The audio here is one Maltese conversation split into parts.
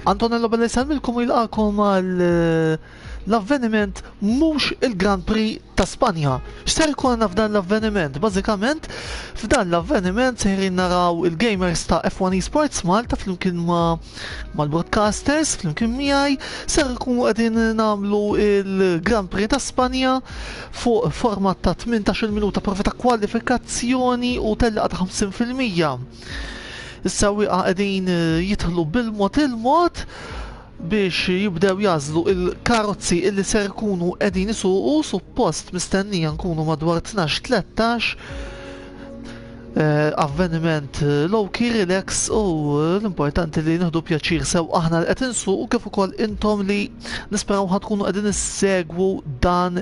Antonello Bella jsalmilkom jilqakom għal l-avveniment mhux il-Grand Prix ta' Spanja. X'ser ikolna f'dan l-avveniment? Bażikament f'dan l-avveniment sejrin naraw il-gamers ta' F1 Esports Malta flimkien mal-broadcasters flimkien miegħi ser ikunu qegħdin nagħmlu il-Grand Prix ta' Spanja fuq format ta' 18 minuta provi ta' kwalifikazzjoni u telqa ta' 50%. Is-sewwieqa qegħdin jidħlu bil-mod il-mod biex jibdew jażlu il-karozzi illi ser ikunu qegħdin isuqu suppost mistennija nkunu madwar 12-13 avveniment low-key relax u l-importanti li nieħdu pjaċir sew aħna li qed insuqu kif ukoll intom li nisperaw ħadkunu qegħdin issegwu dan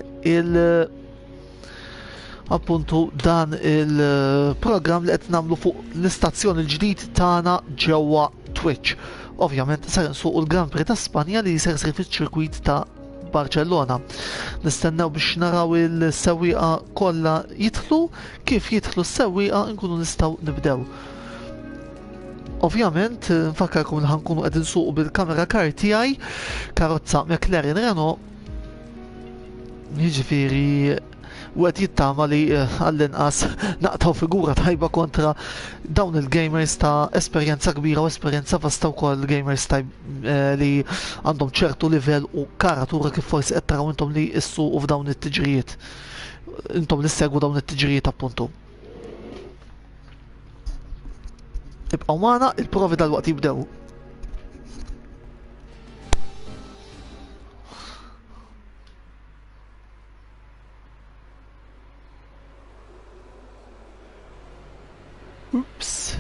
appuntu dan il-programm li qed nagħmlu fuq l-istazzjon il-ġdid tagħna ġewwa Twitch. Ovvjament ser nsuqu l-Grand Prix ta' Spanja li ser isir fiċ-ċirkwit ta' Barcellona. Nistennew biex naraw il-sewwieqa kollha jidħlu, kif jidħlu s-sewwieqa nkunu nistgħu nibdew. Ovvjament, nfakkarkom li ħankunu qegħdin nsuqu bil-kamera kar tiegħi, karozza McLaren Renault, jiġifieri u għed jittama li għall-inqas naqtaw figura tajba kontra dawn il-gamers ta' esperjenza kbira u esperjenza vasta wkoll gamers li għandhom ċertu livell u karatura kif forsi qed taraw intom li issuqu f'dawn it-tiġrijiet. Intom li segwu dawn it-tiġrijiet appuntu. Ibqgħu magħna il-provi dal-waqt jibdew. Oops.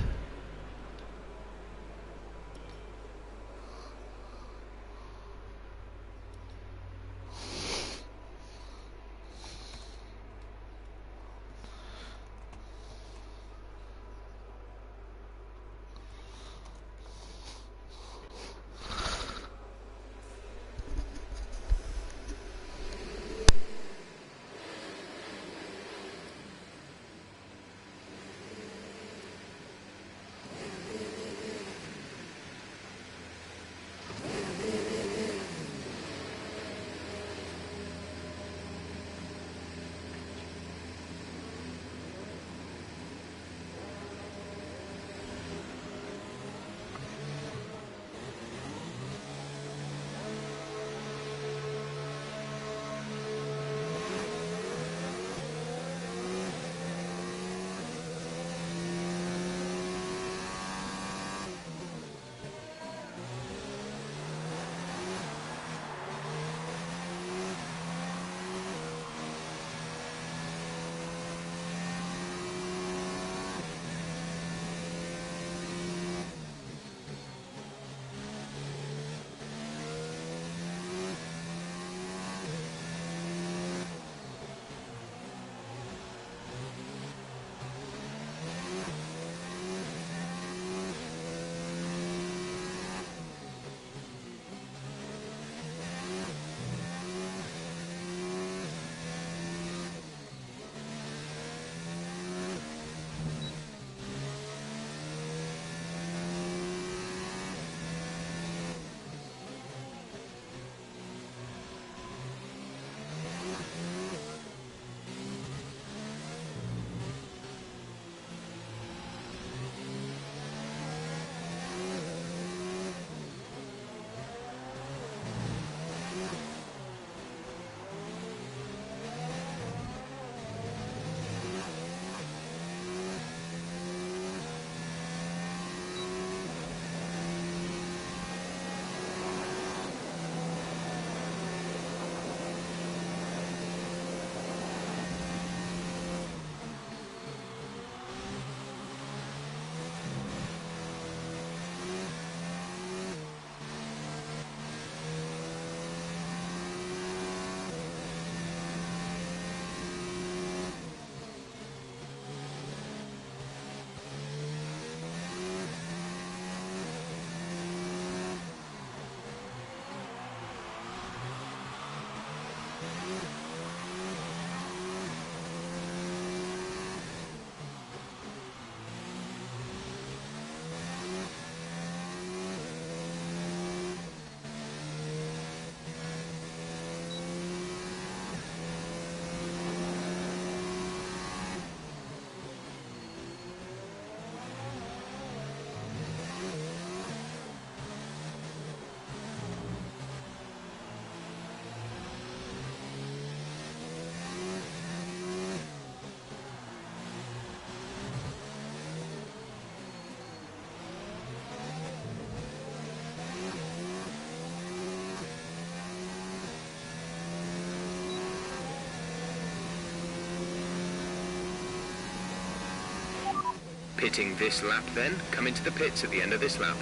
Pitting this lap then, come into the pits at the end of this lap.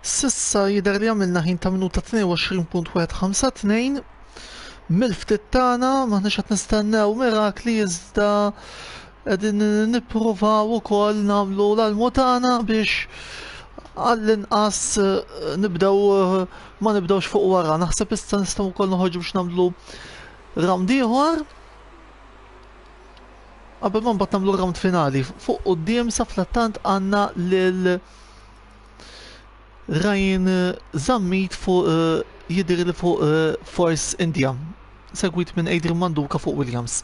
Sissa jidher li għamilna ħin ta' minuta 22.152 mill-ftit tagħna m'aħniex qed nistennew mirakli iżda qegħdin nippruvaw ukoll nagħmlu l-almu tagħna biex għall-inqas nibdew ma nibdewx fuq wara. Naħseb issa nistgħu wkoll noħorġu biex nagħmlu round ieħor qabel ma mbagħad nagħmlu round finali. Fuq quddiem sa flattant għandna lil Ryan Zammit fuq jidher li fuq Force India, segwit minn Adrian Manduka fuq Williams.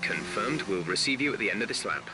Confirmed, we'll receive you at the end of this lap.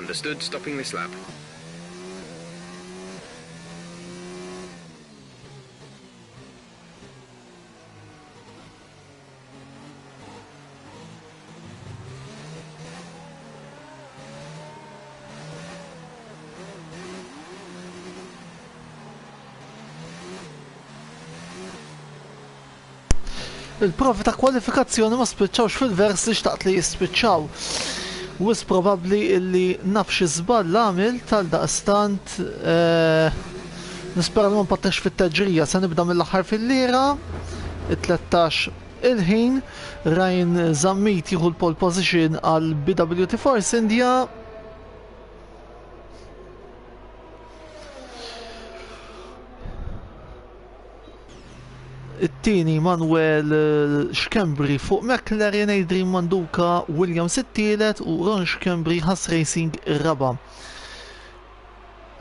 Understood, stopping this lap. Il-provi ta' kwalifikazzjoni ma spiċċawx fil-vers li xtaqt li jispiċċaw. Wis probabbli illi naf xi żball l-għamil tal-daqstant nispera li ma mpattax fit-teġrija se nibda mill-aħħar fil-lira, it-13 il-ħin, Ryan Zammit jieħu l-pole position għal BWT Force India. It-tieni Manuel Xkembri fuq McLaren, Adrian Manduka Williams it-tielet u Ron Xkembri Haas Racing ir-raba'.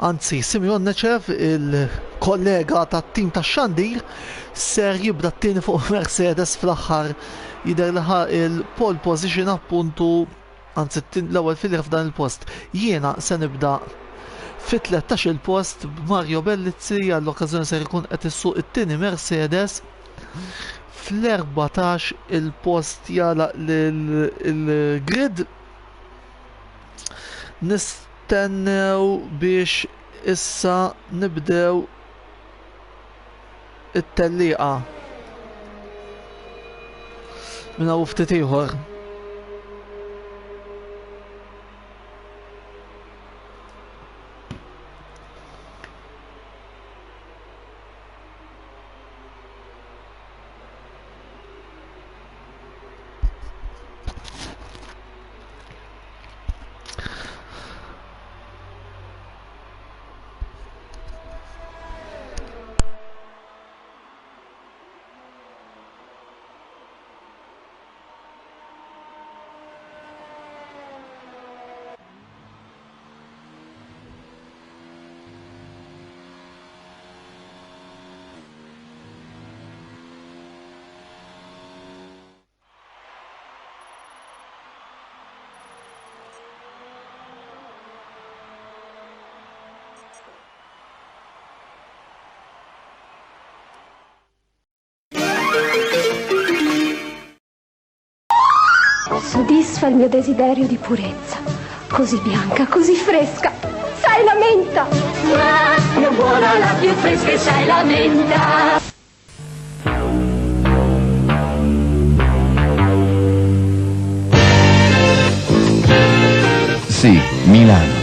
Anzi, Simeon Nechev, il-kollega tat-tim tax-Xandir, ser jibda t-tieni fuq Mercedes fl-aħħar jidher li il-pole position appuntu, anzi l-ewwel fil f'dan il-post. Jiena se nibda fit-13 il-post b'Mario Bellizzi, għall-okkażjoni ser ikun qed issuq it-tieni Mercedes. Fl-14 il-post jala l-grid. Nistennew biex issa nibdew it-tellieqa minn hawn ftit ieħor. Soddisfa il mio desiderio di purezza, così bianca, così fresca, sai la menta! La più buona, la più fresca, sai la menta! Sì, Milano,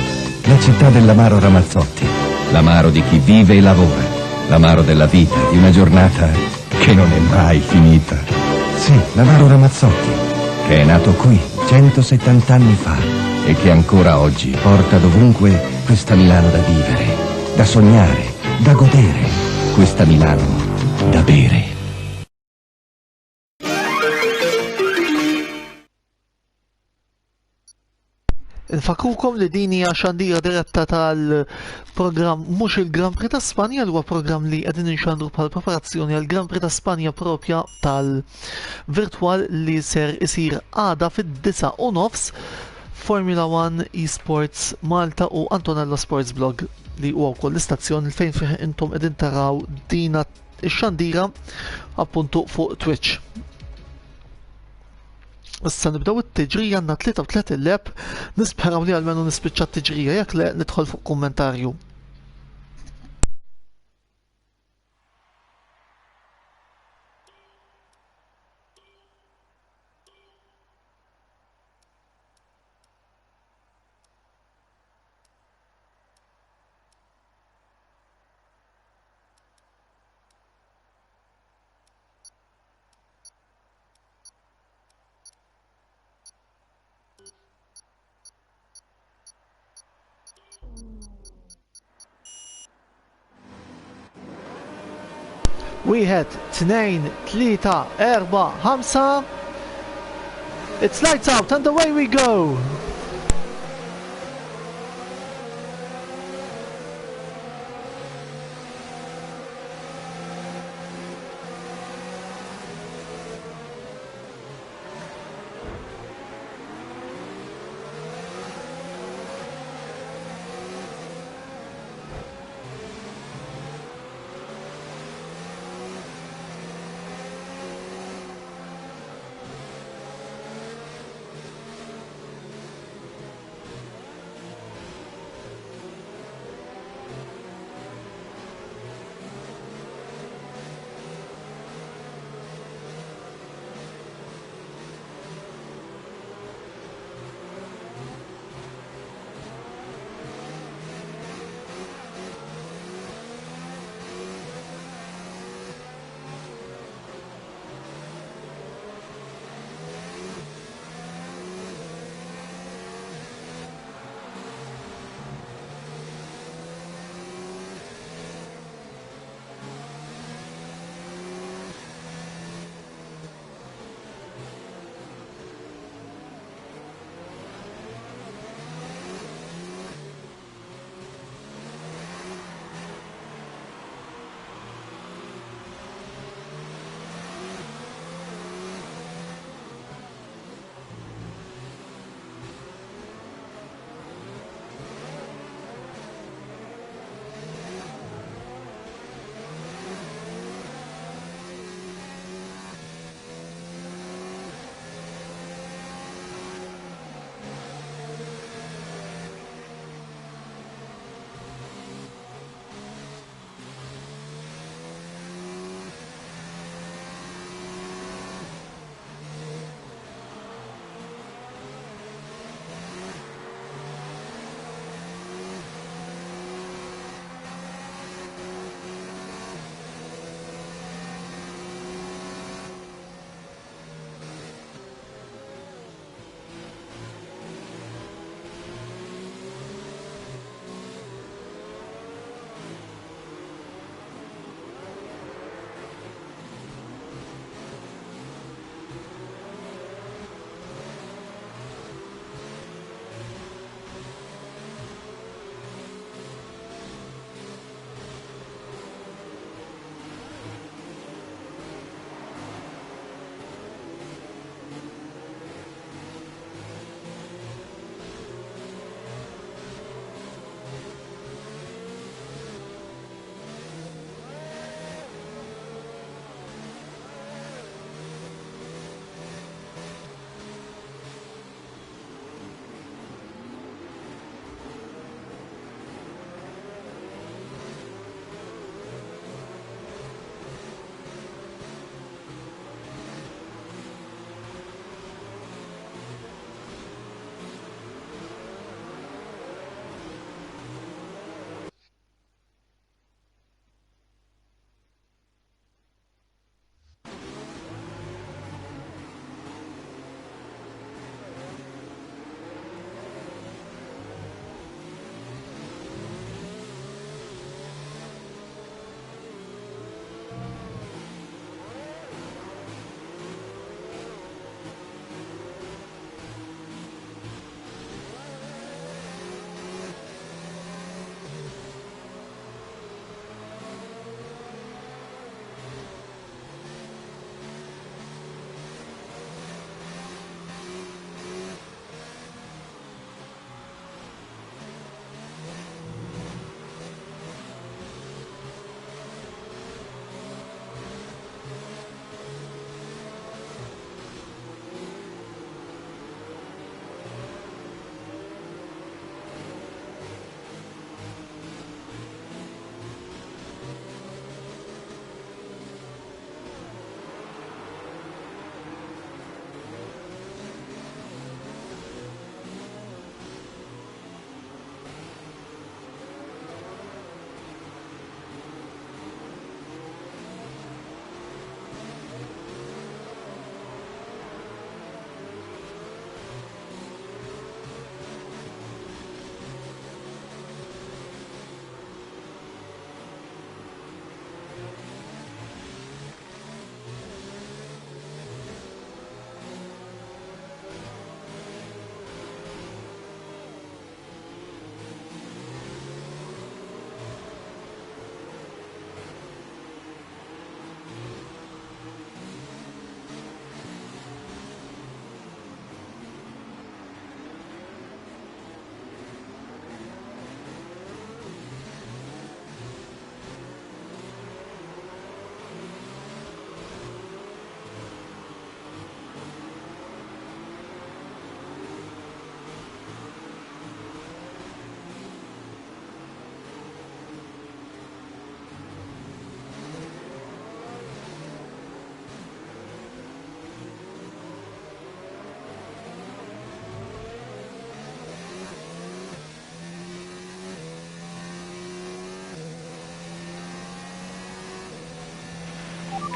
la città dell'amaro Ramazzotti, l'amaro di chi vive e lavora, l'amaro della vita, di una giornata che non è mai finita. Sì, l'amaro Ramazzotti, che è nato qui 170 anni fa e che ancora oggi porta dovunque questa Milano da vivere, da sognare, da godere, questa Milano da bere. Nfakrukom li din hija xandira diretta tal-programm mhux il-Grand Prix ta' Spanja, li huwa programm li qegħdin inxandru bħal preparazzjoni għal Grand Prix ta' Spanja propja tal-virtual li ser isir għada fid-9:30 Formula 1 Esports Malta u Antonello Sports Blog li huwa wkoll l-istazzjon fejn fih intom qegħdin taraw dina x-xandira appuntu fuq Twitch. Issa nibdaw it-tiġrija għandna 33 lep, nisperaw li għalmenu nispiċċa t-tiġrija, jekk le nidħol fuq kommentarju. Wieħed, tnejn, tlieta, erba', ħamsa. It's lights out and away we go.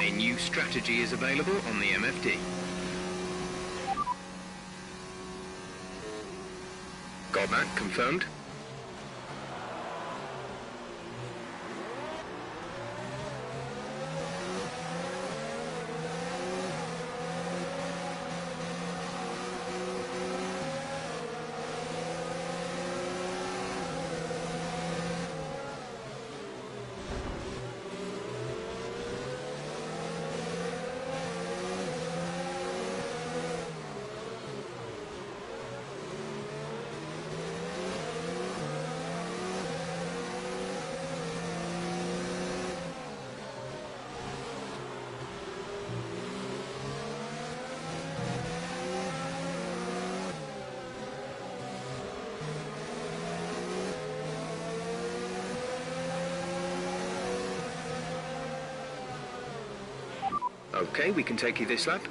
A new strategy is available on the MFD. Got that confirmed? Okay, we can take you this lap.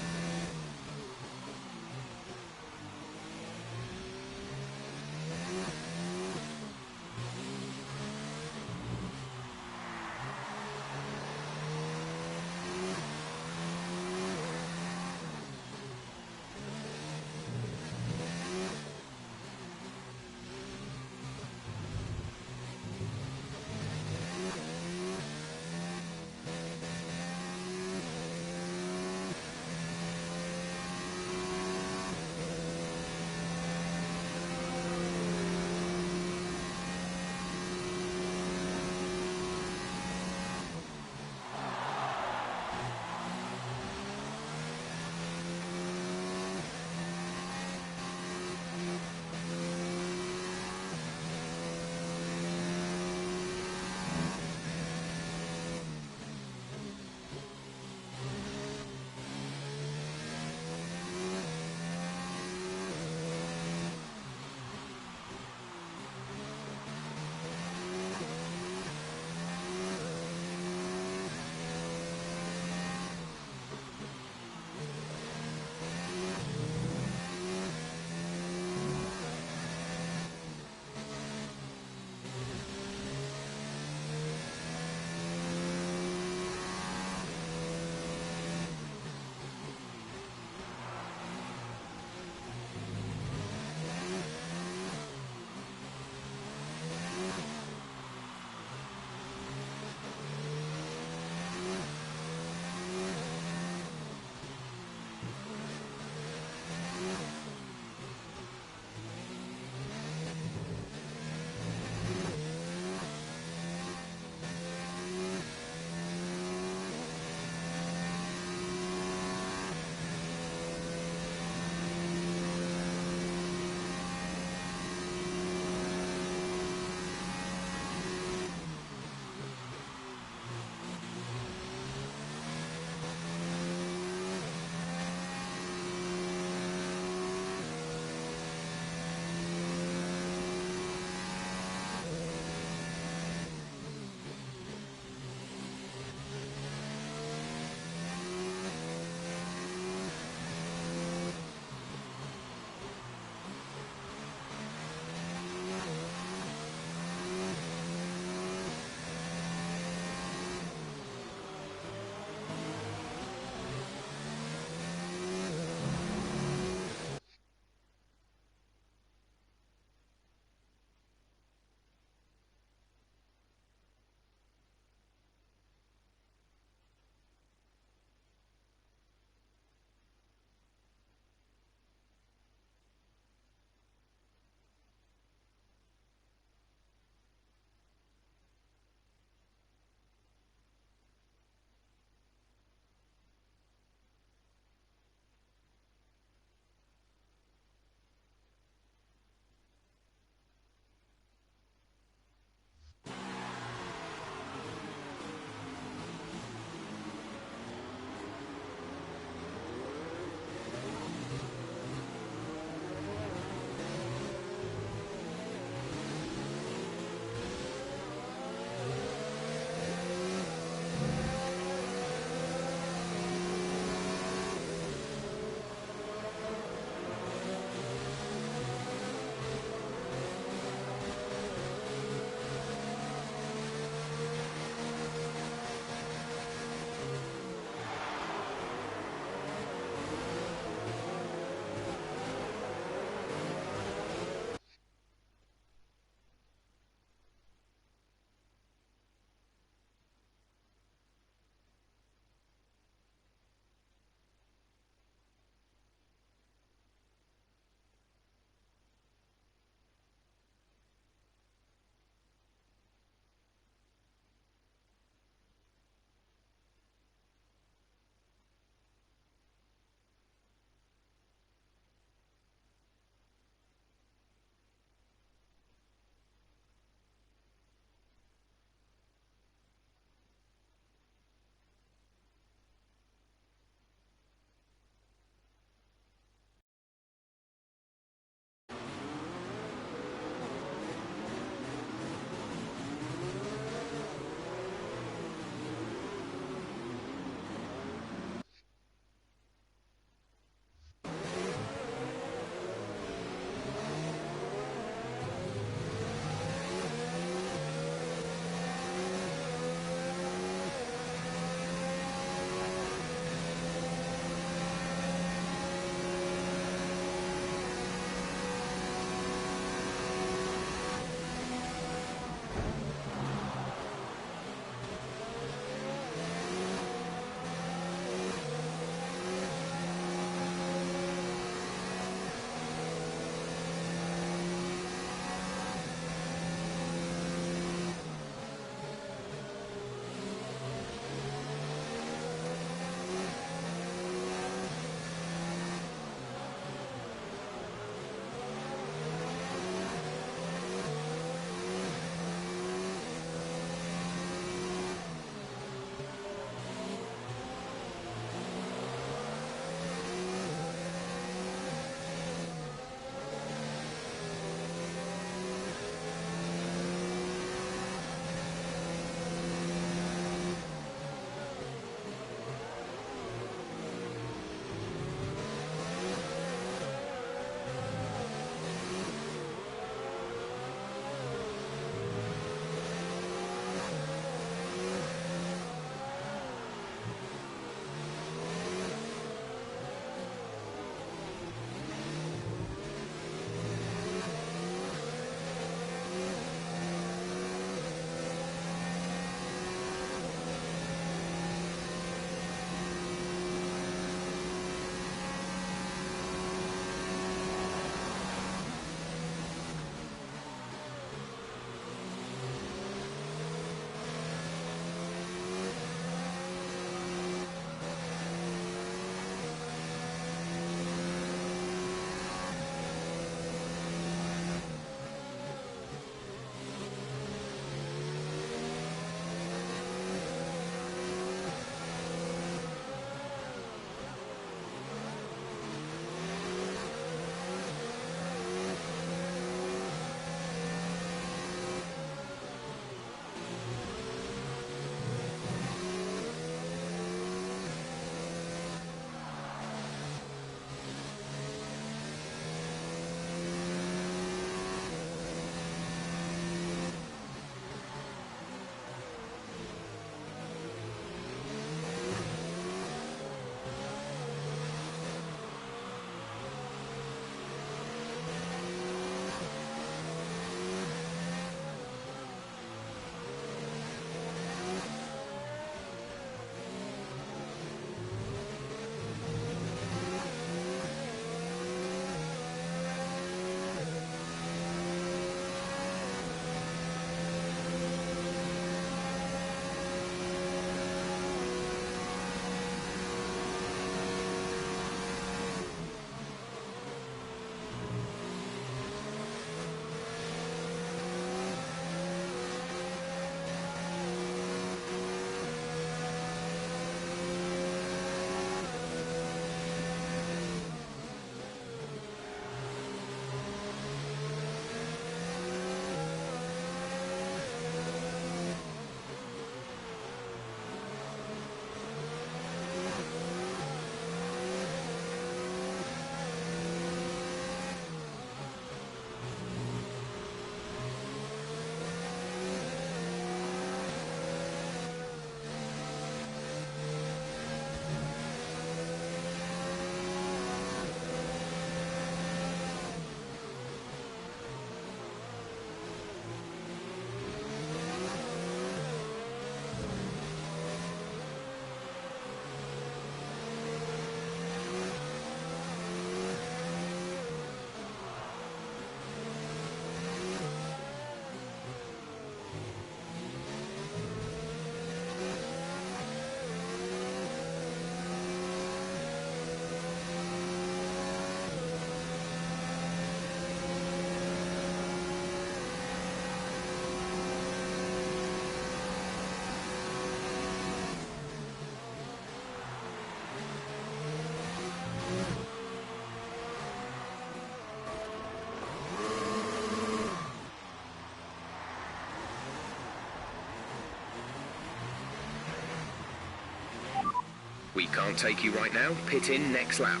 We can't take you right now. Pit in next lap.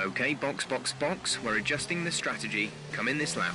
Okay, box, box, box. We're adjusting the strategy. Come in this lap.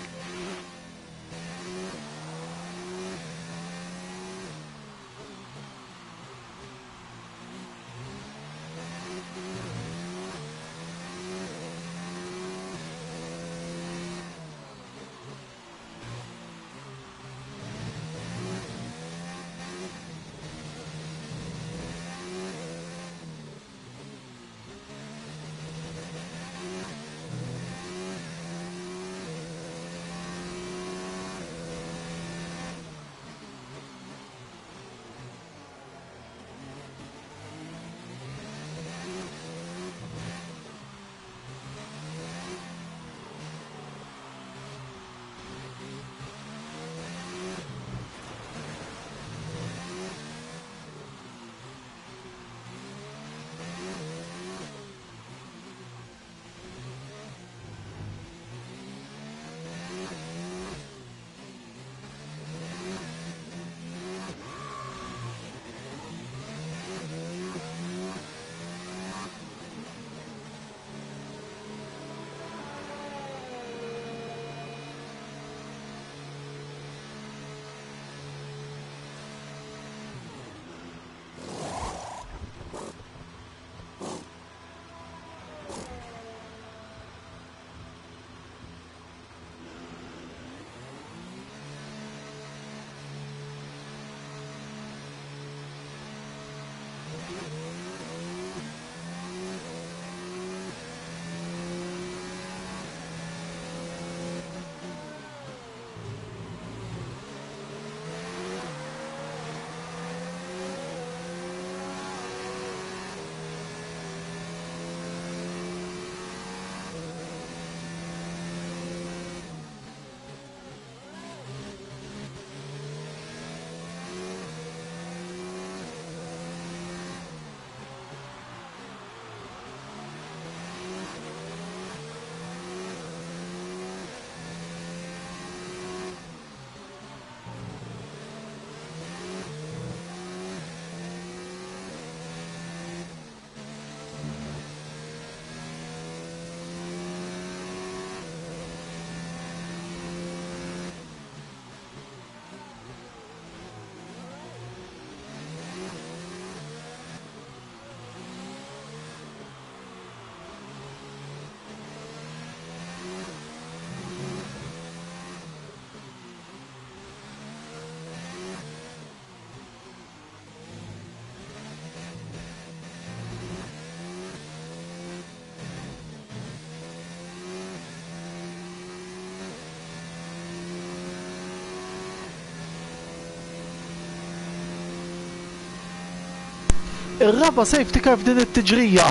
Ir-raba safety car f'din it-tiġrija.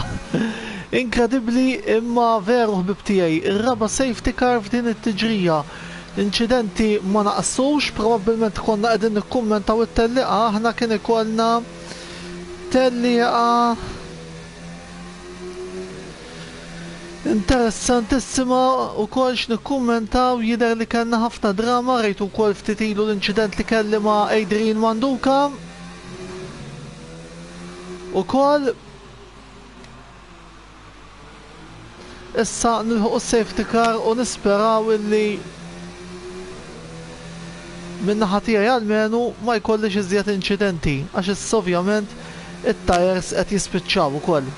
Inkredibbli imma veru ħbib tiegħi. Ir-raba safety car f'din it-tiġrija. Inċidenti ma naqsux, probabbilment konna qegħdin nikkummentaw it-telliqa, aħna kien ikollna telliqa interessantissima u kolx nikkummentaw jidher li kellna ħafna drama, rejtu wkoll ftit ilu l-inċident li kelli ma' Adrian Manduka. U kol issa nilħu safety car u nisperaw illi minna ħatija għal-menu ma jkollix iżjed inċidenti għax issa ovvjament it-tires qed jispiċċaw ukoll.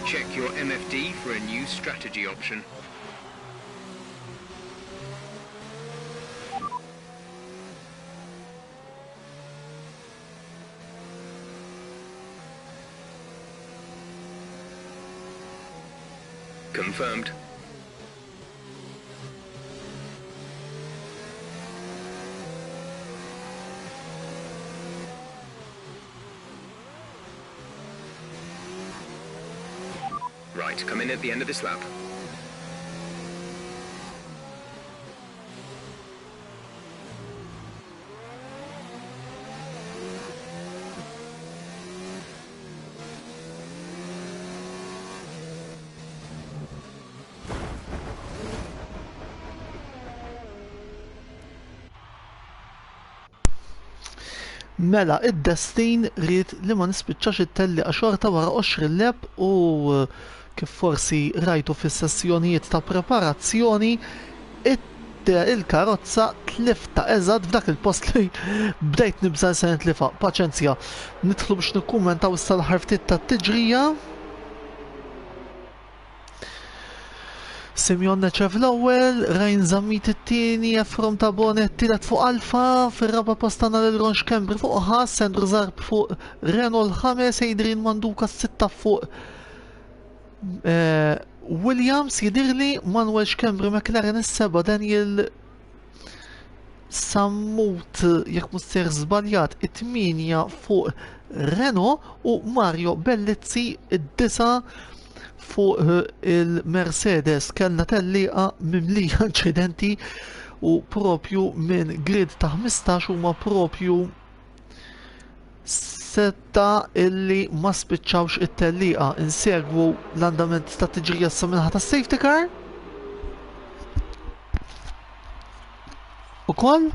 Check your MFD for a new strategy option. Confirmed. Right, come in at the end of this lap. Mela, id-destin rrit li ma nispiċċax it-telli xorta wara 20 lep u kif forsi rajtu fis-sessjonijiet ta' preparazzjoni il-karozza tlifta eżad f'dak il-post li bdejt nibżal se nitlifa. Paċenzja, nidħlu biex nikkummentaw issa l-ħarftiet tat-tiġrija. Simeon Neċev l-ewwel, Ryan Zammit it-tieni, Efrom Tabone t-tielet fuq Alfa, fir-raba' post għandna lil Ron Xkembri fuq Haas, Sandro Zarb fuq Renault ħames, Adrian Manduka s-sitta fuq Williams, jidirli Manuel Xkembri McLaren is-seba', Daniel Sammut jekk mhux ser żbaljat it-tminja fuq Renault u Mario Bellizzi id-disa' fuq il-Mercedes. Kellna telliqa mimlija inċidenti u propju minn grid ta' 15 huma propju setta illi ma spiċċawx it-telliqa. Insegwu l-andament ta' tiġrija sa minħa ta' safety car. Ukoll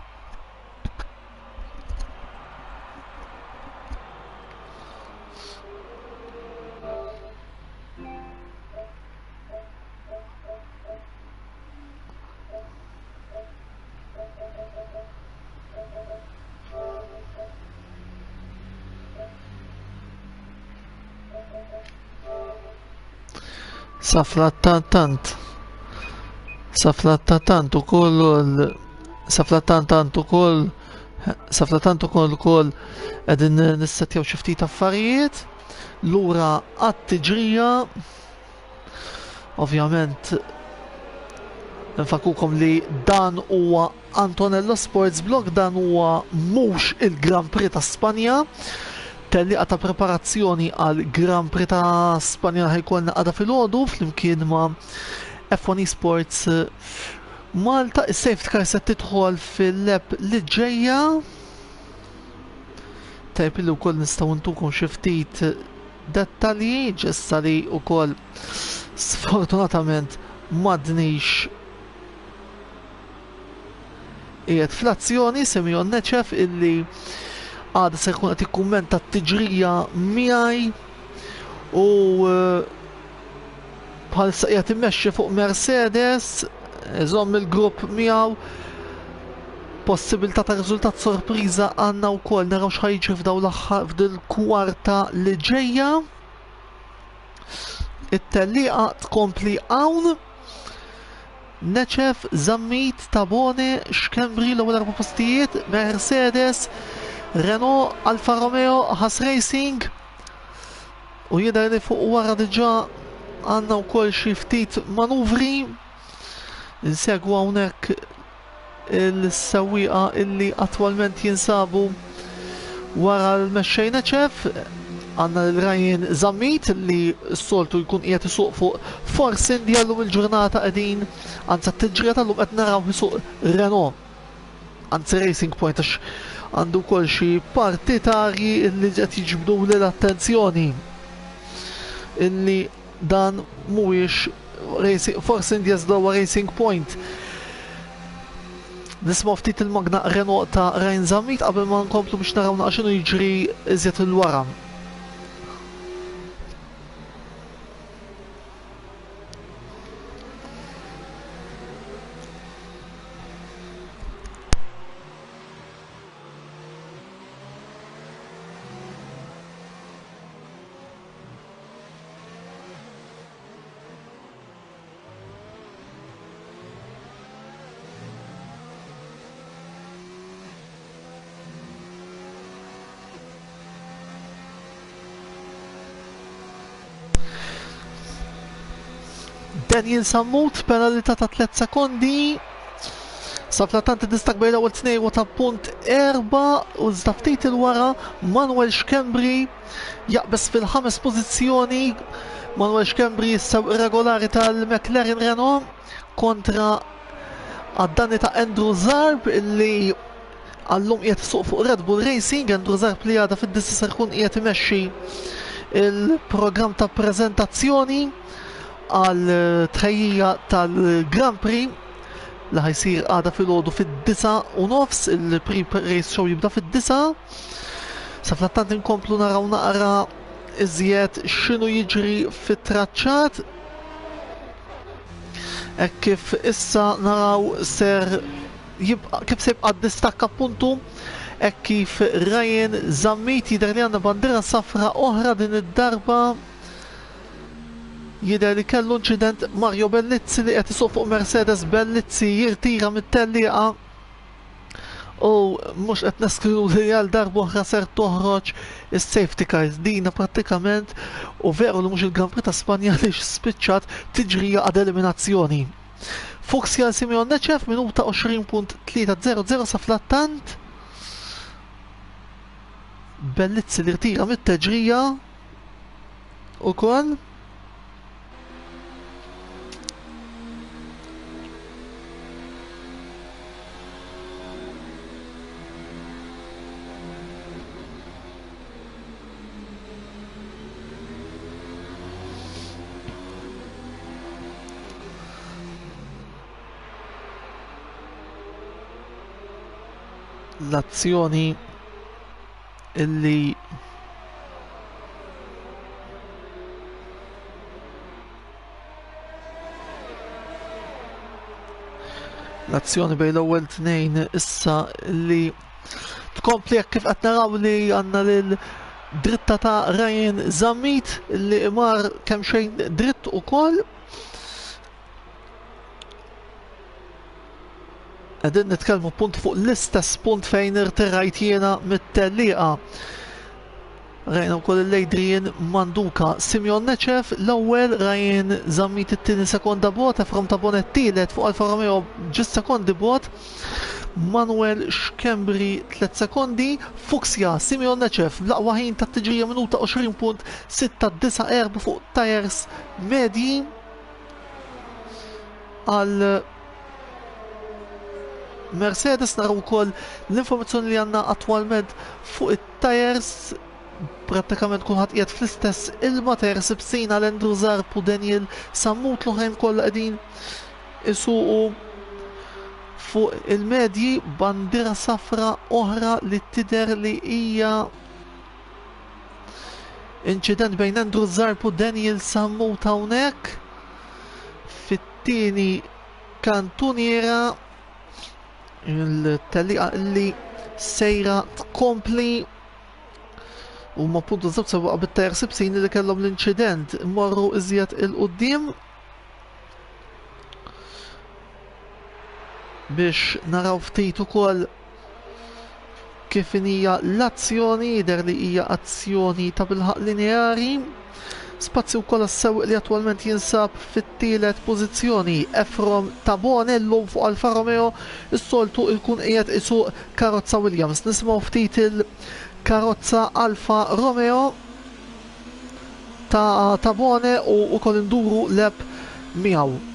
Saflattant ukoll qegħdin nissettjaw xi ftit affarijiet lura għat-tiġrija. Ovvjament nfakukom li dan huwa Antonello Sports Blog, dan huwa mhux il-Grand Prix ta' Spanja. Telliqa ta' preparazzjoni għal Grand Prix ta' Spanja ħajkolna għada fil-ħodu fl-imkien ma' F1 Esports Malta. Is-safety car se tidħol fil-lep li ġejja. Tajb li wkoll nistgħu ntukom xi ftit dettalji ġessa li wkoll sfortunatament m'għadniex qiegħed fl-azzjoni. Simeon Neċev illi għada se jkun qed jikkummenta t-tiġrija miegħi u bħalissa qiegħed immexxi fuq Mercedes, iżomm il-grupp miegħu. Possibilità ta' riżultat sorpriża għandna wkoll, naraw x'ħajġri f'dawn l-aħħar f'dil-kwarta li ġejja. It-telliqa tkompli hawn. Neċev, Zammit, Tabone, Xkembri l-ewwel 4 postijiet, Mercedes, Renault, Alfa Romeo, Haas Racing u jidher li fuq wara diġà għandna wkoll xi ftit manuvri. Insegwu hawnhekk il-sewwieqa illi attwalment jinsabu wara l-mexxej Neċev. Għandna l-Ryan Zammit li s-soltu jkun qiegħed isuq fuq Force India llum il-ġurnata qegħdin, anzi t-tiġrija tal-lum qed naraw isuq Renault, anzi Racing Point, għax għandu wkoll xi partitarji li qed jiġbdu l-attenzjoni illi dan mhuwiex Force India żdowa Racing Point. Nisma' ftit il-magna Renault ta' Ryan Zammit qabel ma nkomplu biex naraw naqra x'inhu jiġri iżjed il-wara. Daniel Sammut penalità ta' 3 sekondi. Saflatant id-distak bejn l-ewwel tnejn u ta' punt 4 u iżda ftit il-wara Manuel Xkembri jaqbes fil-5 pożizzjoni. Manuel Xkembri s-sewq regolari tal-McLaren Renault kontra għad-danni ta' Andrew Zarb illi għallum qiegħed isuq fuq Red Bull Racing. Andrew Zarb li għadha fid-disa ser ikun qiegħed imexxi il-programm ta' preżentazzjoni għal tħejjija tal-Grand Prix li ħajsir għada fil-ħodu fid-9:30. Il-pre-race show jibda fid-9. Saflattant inkomplu naraw naqra iżjed x'inhu jiġri fit-traċċat. Hekk kif issa naraw ser jibqa' kif se jibqa' distakka puntu. Hekk kif Ryan Zammit jidher li għandna bandiera safra oħra din id-darba. Jidher li kellu inċident Mario Bellizzi li qed isuq fuq Mercedes. Bellizzi jirtira mit-tellieqa u mhux qed neskrivu li għal darba oħra ser toħroġ is-safety cars. Dina prattikament u veru li mhux il-Grand Prix ta' Spanja li spiċċat tiġrija għad eliminazzjoni. Fuxia Simeon Neċef minuta 20.300 sa flattant. Bellizzi li rtira mit-teġrija ukoll. L-azzjoni illi bejn l-ewwel tnejn issa li tkompli kif qed naraw li għandna lil dritta ta' Ryan Zammit li mar kemm xejn dritt ukoll. Għedin nitkellmu punt fuq l-istess punt fejn irtirajt jiena mit-tellieqa. Rajna wkoll il-Adrian Manduka. Simeon Neċef l-ewwel, Ryan Zammit it-tieni sekonda bot, Efrom Tabon it-tielet fuq Alfa Romeo ġist sekondi bot. Manuel Xkembri 3 sekondi. Fuxia Simeon Neċef l-aqwa ħin tat-tiġrija minuta 20.694 fuq tires medji għal Mercedes. Naraw ukoll l-informazzjoni li għandna attwalment fuq it-tires. Prattikament kulħadd qiegħed fl-istess ilma tires ibsina l-Andrew Zarb u Daniel Sammut l-oħrajn kollha qegħdin isuqu fuq il-medji. Bandiera safra oħra li tidher li hija inċident bejn Andrew Zarb u Daniel Sammut hawnhekk fit-tieni kantuniera. Il-tellieqa li sejra tkompli u ma puntu żewġ sewwa bit-tajr sibsin li kellhom l-inċident morru iżjed il-qudiem biex naraw ftit ukoll kif hija l-azzjoni. Jidher li hija azzjoni ta' bilħaq lineari. Spazju wkoll għas-sewq li attwalment jinsab fit-tielet pożizzjoni. Efrom Tabon illum fuq Alfa Romeo is-soltu jkun qiegħed isuq karozza Williams. Nisimgħu ftit il-karozza Alfa Romeo ta' Tabone u wkoll induru leb miegħu.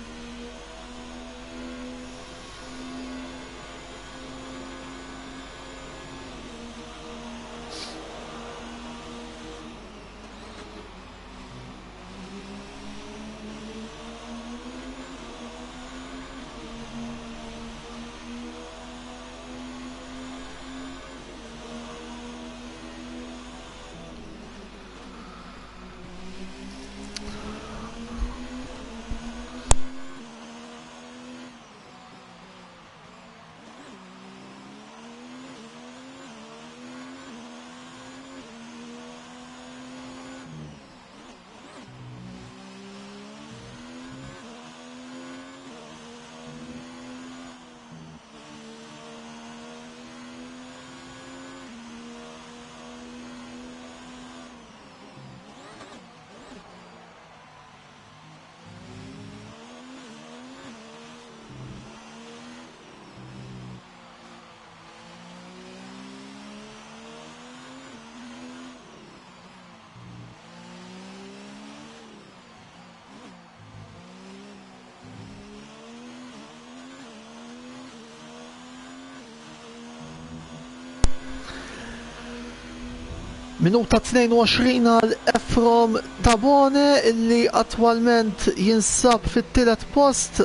Minuta 22 għal Efrom Tabone illi attwalment jinsab fit-tielet post.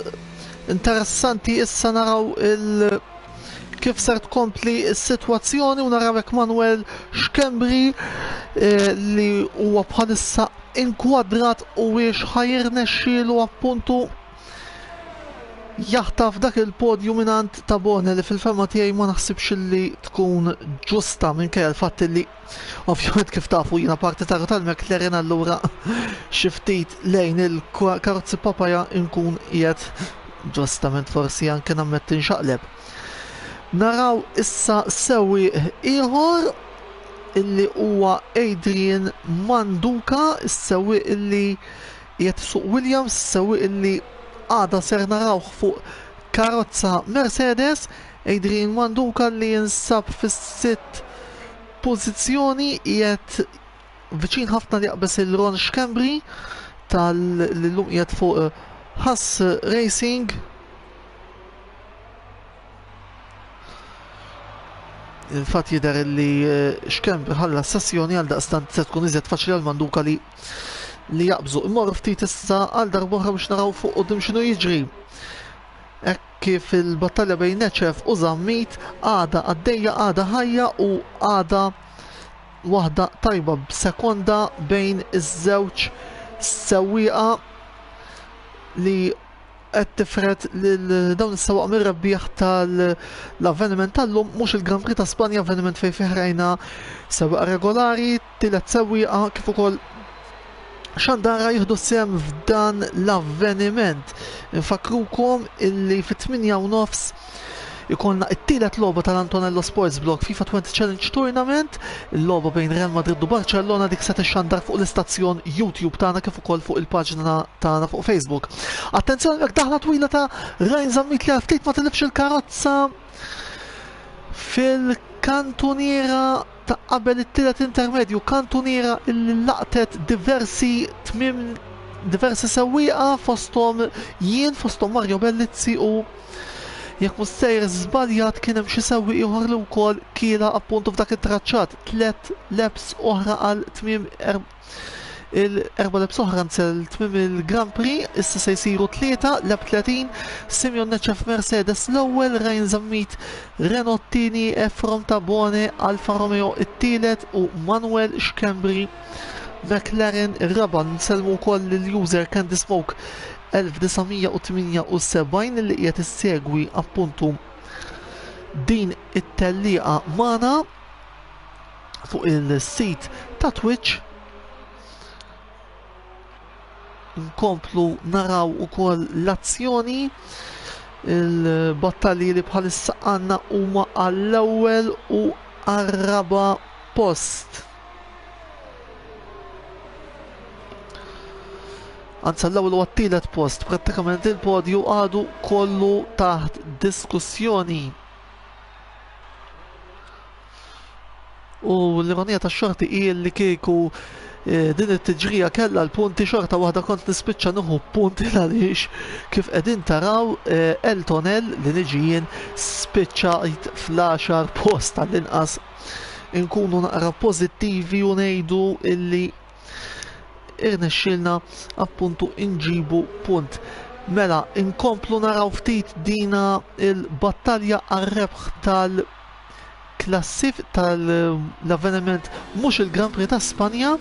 Interessanti issa naraw kif ser tkompli s-sitwazzjoni u naraw Manuel Xkembri li huwa bħalissa inkwadrat u wiex ħajirnexxielu appuntu jaħtaf dak il-podju minant Tabone li fil-ferma tiegħi ma naħsibx li tkun ġusta minkejja l-fatt li ovvjament kif tafu jiena parti tal-McLaren allura xi ftit lejn il-karozzi papaja nkun qiegħed ġustament forsi anke nammetti nxaqleb. Naraw issa sewwi ieħor illi huwa Adrian Manduka, is-sewwi illi qiegħed suq Williams, is-sewwi illi għada ser narawh fuq karozza Mercedes. Adrian Manduka li jinsab fis-sitt pożizzjoni qiegħed viċin ħafna li jaqbes il-Ron Xkembri tal-lum qiegħed fuq Haas Racing. Il-fatt jidher li Xkembri ħalla sessjoni għal daqstant se tkun iżjed faċli għal Manduka li jaqbżu. Immorru ftit issa għal darbohra biex naraw fuq qudiem x'inhu jiġri. Hekk kif il-battalja bejn Neċef u Zammit għada għaddejja, għada ħajja u għada waħda tajba b'sekonda bejn iż-żewġ sewwieqa li qed tifret lil dawn is-sewwaq mir-rebbieħ tal-avveniment tal-lum mhux il-Grand Prix ta' Spanja, avveniment fejn fih rajna sewwieqa regolari, tielet sewwieqa kif ukoll xandara jieħdu sem f'dan l-avveniment. Infakrukom illi fit-8:30 ikonna it-tielet logħba tal-Antonello Sports Blog FIFA 20 Challenge Tournament, il-logħba bejn Real Madrid u Barcellona dik se tixxandar fuq l-istazzjon YouTube tagħna kif ukoll fuq il-paġna tagħna fuq Facebook. Attenzjoni jekk daħla twila ta' Ryan Zammit li ftit ma tilifx il-karozza fil-kantuniera ta' qabel it-tielet intermedju, kantuniera illi laqtet diversi sewwieqa fosthom jien, fosthom Mario Bellizzi u jekk mhux sejr żbaljat kien hemm xi sewwieq ieħor li wkoll kiela appuntu f'dak it-traċċat. 3 laps oħra għal tmiem il-4 laps oħra nsel tmiem il-Grand Prix, issa se jsiru 3 lap 30. Simeon Neċef Mercedes l-ewwel, Ryan Zammit Renault tieni, Efrom Tabone Alfa Romeo it-tielet u Manuel Xkembri McLaren ir-raba'. Nsellmu wkoll lill-user Candy Smoke 1978 li qiegħed issegwi appuntu din it-tellieqa magħna fuq il-sit ta' Twitch. Nkomplu naraw ukoll l-azzjoni, il-battalji li bħalissa għandna huma għall-ewwel u għar-raba' post. Anzi l-ewwel u għat-tielet post, prattikament il-podju għadu kollu taħt diskussjoni. U l-ironija tax-xorti hi li kieku din it-tiġrija kellha l-punti xorta waħda kont nispiċċa nieħu punti għaliex kif qegħdin taraw Eltonel li niġijien spiċċajt fl-10 post tal-inqas inkunu naqra pożittivi u ngħidu illi irnexxilna appuntu inġibu punt. Mela, inkomplu naraw ftit dina il-battalja għar-rebħ tal-klassif tal-avveniment mhux il-Grand Prix ta' Spanja.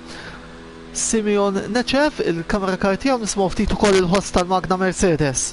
Simeon Neċef, il-kamera kar tiegħu nismgħu ftit ukoll il-ħoss tal-Magna Mercedes.